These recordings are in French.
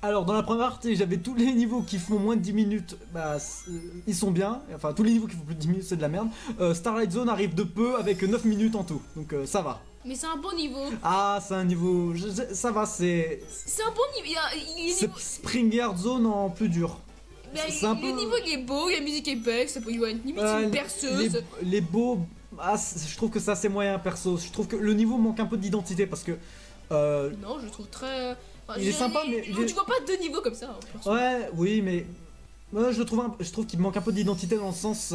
Alors dans la première partie j'avais tous les niveaux qui font moins de 10 minutes, bah ils sont bien, enfin tous les niveaux qui font plus de 10 minutes c'est de la merde. Starlight Zone arrive de peu avec 9 minutes en tout, donc ça va. Mais c'est un bon niveau. Ah c'est un niveau, ça va c'est... C'est un bon niveau. Il est C'est Spring Yard Zone en plus dur. C'est un peu... Le niveau il est beau, la musique est belle, ça peut y avoir une limite c'est une berceuse. Les beaux, je trouve que c'est assez moyen perso, je trouve que le niveau manque un peu d'identité parce que... Non je trouve très... Enfin, il est sympa mais... Tu vois pas deux niveaux comme ça. Ouais, oui mais... Moi je trouve qu'il manque un peu d'identité dans le sens,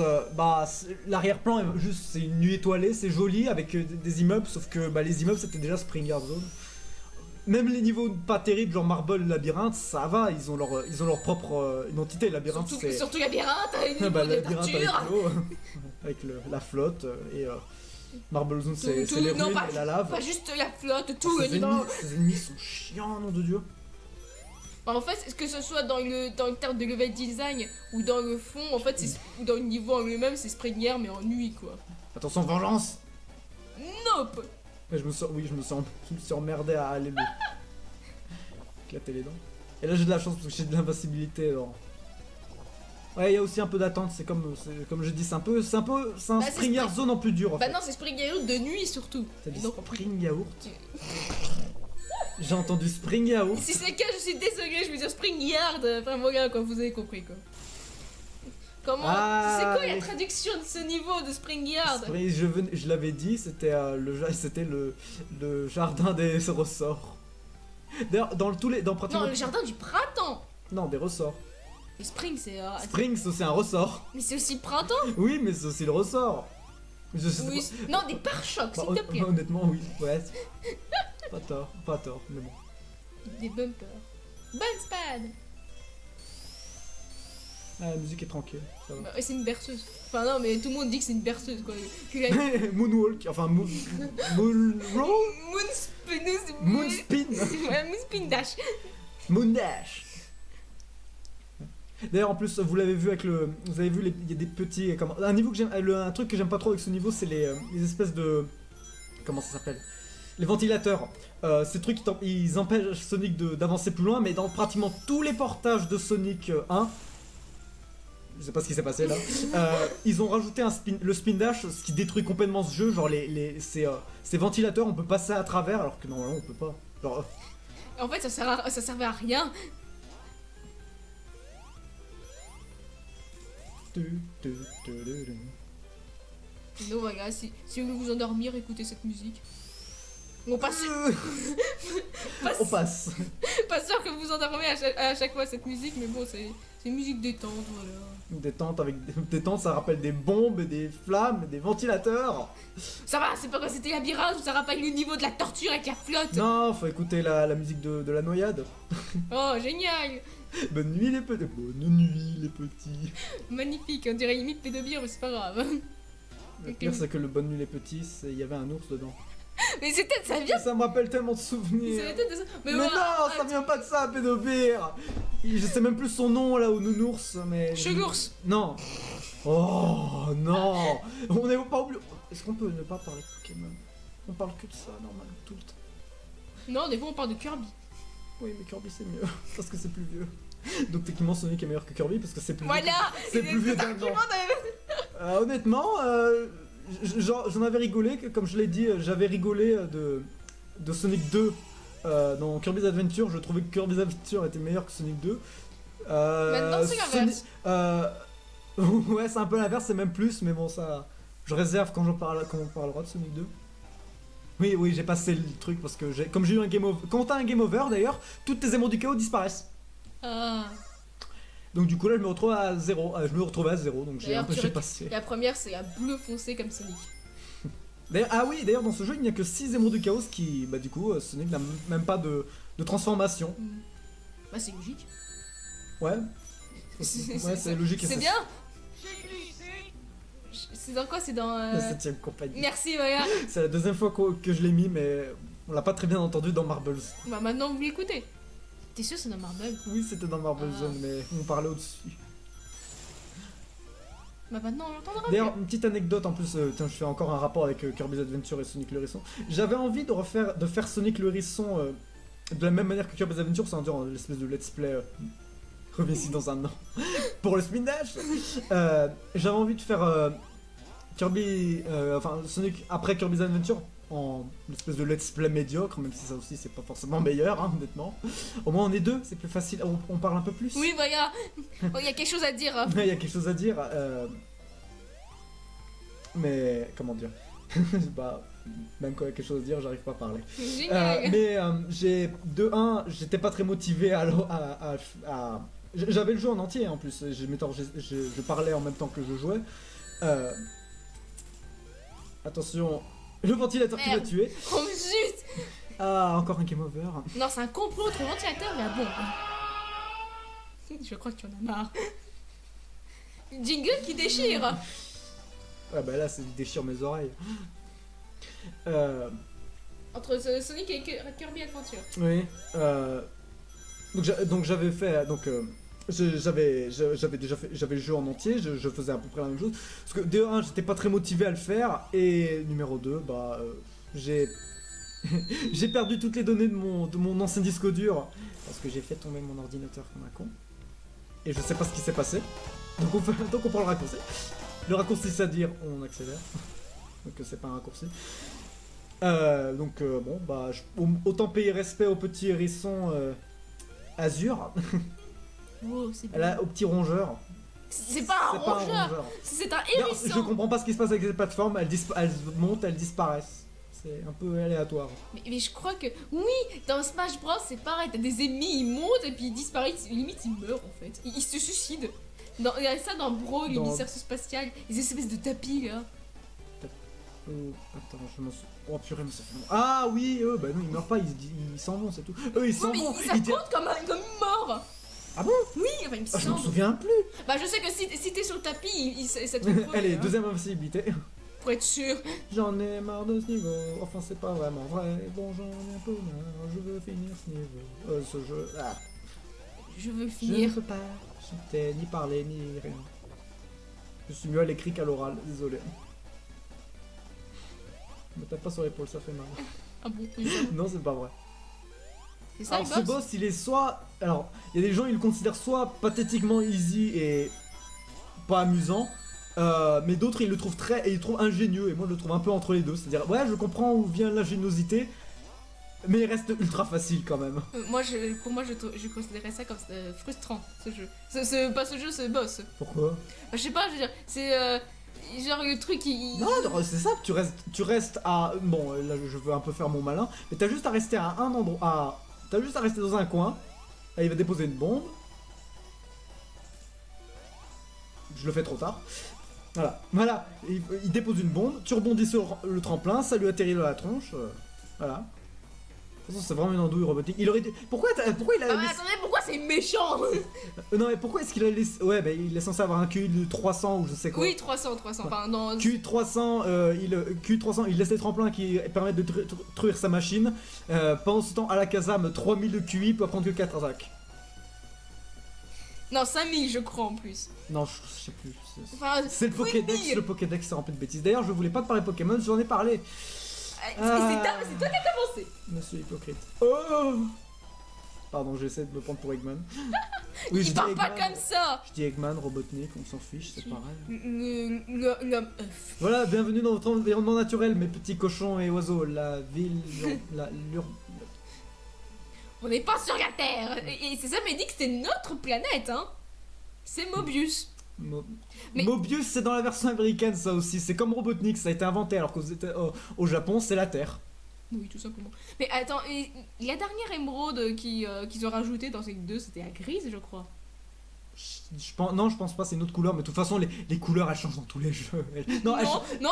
l'arrière-plan est juste, c'est une nuit étoilée, c'est joli avec des immeubles, sauf que les immeubles c'était déjà Spring Yard Zone. Même les niveaux pas terribles, genre Marble, Labyrinthe, ça va, ils ont leur propre identité. Labyrinthe, c'est... Surtout Labyrinthe, une niveau de Labyrinthe avec torture. l'eau, avec la flotte, et Marble Zone c'est les ruines et la lave. Pas juste la flotte, tout le niveau. Ces ennemis sont chiants, nom de Dieu. En fait, que ce soit dans le terme de level design ou dans le fond, en fait, ou dans le niveau en lui-même, c'est Springer mais en nuit quoi. Attention, vengeance. Nope. Je me suis emmerdé à aller lui éclater les dents. Et là j'ai de la chance parce que j'ai de l'invincibilité alors. Ouais, il y a aussi un peu d'attente, c'est comme je dis, c'est un Spring Yard Zone en plus dur en fait. Bah non, c'est Spring Yaourt de nuit surtout. T'as dit Spring Yaourt? J'ai entendu Spring Yaourt. Si c'est le cas, je suis désolé, je veux dire Spring Yard. Enfin voilà quoi, vous avez compris quoi. Comment c'est quoi la traduction de ce niveau de Spring Yard? Je l'avais dit, c'était le jardin des ressorts. D'ailleurs, dans pratiquement... Non, le jardin du printemps. Non, des ressorts. Et Spring, c'est... Spring, c'est un ressort. Mais c'est aussi printemps. Oui, mais c'est aussi le ressort. Oui, non, des pare-chocs, s'il te plaît. Honnêtement, oui. Ouais. Pas tort, mais bon. Des bumpers. Bunspad. Ah, la musique est tranquille, ça va. Bah, c'est une berceuse. Enfin non, mais tout le monde dit que c'est une berceuse quoi. Moonwalk, enfin Moonspin. Ouais, Moonspin Dash. Moondash. D'ailleurs en plus vous l'avez vu avec vous avez vu il y a des petits un niveau que j'aime, un truc que j'aime pas trop avec ce niveau c'est les espèces de, comment ça s'appelle, les ventilateurs. Ces trucs ils empêchent Sonic d'avancer plus loin, mais dans pratiquement tous les portages de Sonic 1, je sais pas ce qui s'est passé là, ils ont rajouté le spin dash, ce qui détruit complètement ce jeu. Genre ces ventilateurs on peut passer à travers alors que normalement on peut pas. Genre, en fait ça servait à rien. Donc voilà, si vous voulez vous endormir, écoutez cette musique. On passe. On passe. Pas sûr que vous endormez à chaque fois cette musique, mais bon, c'est une musique détente, voilà. Détente, ça rappelle des bombes, des flammes, des ventilateurs. Ça va, c'est pas quoi, c'était Labyrinthe ou ça rappelle le niveau de la torture avec la flotte. Non, faut écouter la musique de la noyade. Oh, génial. Bonne nuit les petits. Bonne nuit les petits. Magnifique, on dirait limite pédobire, mais c'est pas grave. Le pire c'est que le bonne nuit les petits, il y avait un ours dedans. Mais c'était, ça vient. Ça me rappelle tellement de souvenirs. Mais non, ça vient pas de ça, pédopire. Je sais même plus son nom là au nounours, mais. Chegours. Non. Oh non. On n'est pas obligé. Est-ce qu'on peut ne pas parler de Pokémon? On parle que de ça, normal, tout le temps. Non, des fois on parle de Kirby. Oui, mais Kirby c'est mieux, parce que c'est plus vieux. Donc techniquement Sonic est meilleur que Kirby parce que c'est plus voilà, vieux. C'est plus vieux d'un an. Honnêtement, j'en avais rigolé, comme je l'ai dit, j'avais rigolé de Sonic 2 dans Kirby's Adventure. Je trouvais que Kirby's Adventure était meilleur que Sonic 2. Maintenant c'est l'inverse. Ouais, c'est un peu l'inverse, c'est même plus, mais bon, ça. Je réserve quand on parlera de Sonic 2. Oui, j'ai passé le truc parce que comme j'ai eu un game over. Quand t'as un game over d'ailleurs, toutes tes aimants du chaos disparaissent. Ah. Donc du coup là je me retrouve à 0. Je me retrouvais à 0, donc j'ai un peu passé. La première c'est la bleu foncé comme Sonic. D'ailleurs dans ce jeu il n'y a que 6 aimants du chaos qui. Bah du coup Sonic n'a même pas de transformation. Bah c'est logique. Ouais. Ouais, c'est logique. C'est bien. C'est dans quoi? C'est dans la 7ème compagnie. Merci, voilà. C'est la deuxième fois que je l'ai mis, mais on l'a pas très bien entendu dans Marbles. Bah maintenant vous l'écoutez. T'es sûr c'est dans Marble? Oui, c'était dans Marble Zone, mais on parlait au-dessus. Bah maintenant on l'entendra. D'ailleurs, une petite anecdote en plus, je fais encore un rapport avec Kirby's Adventure et Sonic le Hérisson. J'avais envie de faire Sonic le Hérisson de la même manière que Kirby's Adventure, c'est un genre l'espèce de let's play. Reviens ici dans un an pour le spin dash. J'avais envie de faire Kirby, enfin Sonic après Kirby's Adventure en espèce de let's play médiocre, même si ça aussi c'est pas forcément meilleur, hein, honnêtement. Au moins on est deux, c'est plus facile, on parle un peu plus. Oui, voilà. Il y a quelque chose à dire. Il y a quelque chose à dire. Mais comment dire bah, même quand il y a quelque chose à dire, j'arrive pas à parler. Génial. J'ai de 1, j'étais pas très motivé j'avais le jeu en entier en plus, je parlais en même temps que je jouais. Attention, le ventilateur qui m'a tué. Oh zut. Ah, encore un game over. Non, c'est un complot entre ventilateur et la bombe. Je crois que tu en as marre. Jingle qui déchire. Ouais, bah là, ça déchire mes oreilles. Entre Sonic et Kirby Adventure. Oui. Donc j'avais fait. J'avais le jeu en entier, je faisais à peu près la même chose. Parce que de 1, j'étais pas très motivé à le faire. Et numéro 2, bah. J'ai. J'ai perdu toutes les données de mon ancien disque dur. Parce que j'ai fait tomber mon ordinateur comme un con. Et je sais pas ce qui s'est passé. Donc on prend le raccourci. Le raccourci, c'est-à-dire on accélère. Donc c'est pas un raccourci. Bon, bah, autant payer respect au petit hérisson Azur. Oh, c'est Au petit rongeur. C'est pas un rongeur. C'est un hérisson. Je comprends pas ce qui se passe avec ces plateformes, elles montent, elles disparaissent. C'est un peu aléatoire. Mais je crois que, oui, dans Smash Bros, c'est pareil. T'as des ennemis, ils montent et puis ils disparaissent. Limite, ils meurent en fait. Ils se suicident. Il y a ça dans Brawl, l'univers spatial. Les espèces de tapis là. Attends, je m'en souviens. Oh purée, mais ça fait. Ah oui, eux, bah non, ils meurent pas, ils s'en vont, c'est tout. Eux, ils s'en vont. Ça compte comme mort. Ah bon? Oui, enfin, il me semble. Je m'en souviens plus. Bah, je sais que si t'es sur le tapis, ça te fait crever, Allez, hein. deuxième invincibilité. Pour être sûr. J'en ai marre de ce niveau. Enfin, c'est pas vraiment vrai. Bon, j'en ai un peu marre. Je veux finir ce niveau. Ce jeu. Ah. Je veux Je finir. ne peux pas. Je t'ai ni parlé ni rien. Je suis mieux à l'écrit qu'à l'oral. Désolé. Me tape pas sur l'épaule, ça fait mal. Ah bon? Non, c'est pas vrai. C'est ça, Alors le ce boss? boss, il est soit... Alors, il y a des gens, ils le considèrent soit pathétiquement easy et pas amusant, mais d'autres, ils le trouvent ils le trouvent ingénieux, et moi, je le trouve un peu entre les deux. C'est-à-dire, ouais, je comprends où vient l'ingéniosité, mais il reste ultra facile quand même. Pour moi, je considérais ça comme frustrant, ce jeu. Pas ce jeu, ce boss. Pourquoi? Bah, je sais pas, je veux dire, c'est genre le truc qui... Non, c'est ça, tu restes à... Bon, là, je veux un peu faire mon malin, mais t'as juste à rester à un endroit... T'as juste à rester dans un coin. Là, il va déposer une bombe. Je le fais trop tard. Voilà. Il dépose une bombe. Tu rebondis sur le tremplin. Ça lui atterrit dans la tronche. Voilà. De toute façon, c'est vraiment une andouille robotique. Il aurait été... Pourquoi il a... Ah, mais attendez, pourquoi c'est méchant? Non, mais pourquoi est-ce qu'il a laissé... Ouais, bah, il est censé avoir un QI de 300 ou je sais quoi. Oui, 300. Enfin, dans... QI 300, il laisse les tremplins qui permettent de détruire sa machine. Pendant ce temps, Alakazam, 3000 de QI, peut prendre que 4 attaques. Non, 5000, je crois, en plus. Non, je sais plus. Enfin, C'est le Pokédex, le Pokédex c'est rempli de bêtises. D'ailleurs, je voulais pas te parler Pokémon, j'en ai parlé. C'est toi qui as commencé. Monsieur hypocrite. Oh, pardon, j'essaie de me prendre pour Eggman. Oui, Il parle pas comme ça. Je dis Eggman, Robotnik, on s'en fiche, c'est pareil. L'homme œuf. Voilà, bienvenue dans votre environnement naturel, mes petits cochons et oiseaux. La ville, On n'est pas sur la Terre. Et c'est ça, mais dit que c'est notre planète, hein. C'est Mobius. Mais... Mobius, c'est dans la version américaine, ça aussi. C'est comme Robotnik, ça a été inventé, alors qu'au Japon, c'est la Terre. Oui, tout simplement. Mais attends, la dernière émeraude qu'ils ont rajoutée dans Sonic 2, c'était la grise, je crois. Non, je pense pas, c'est une autre couleur, mais de toute façon, les couleurs, elles changent dans tous les jeux. Non,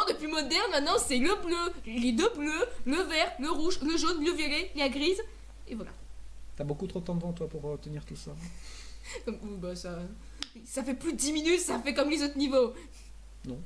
depuis moderne, maintenant, c'est le bleu, les deux bleus, le vert, le rouge, le jaune, le violet, la grise, et voilà. T'as beaucoup trop de temps devant toi pour tenir tout ça. Bah ça fait plus de 10 minutes, ça fait comme les autres niveaux. Non.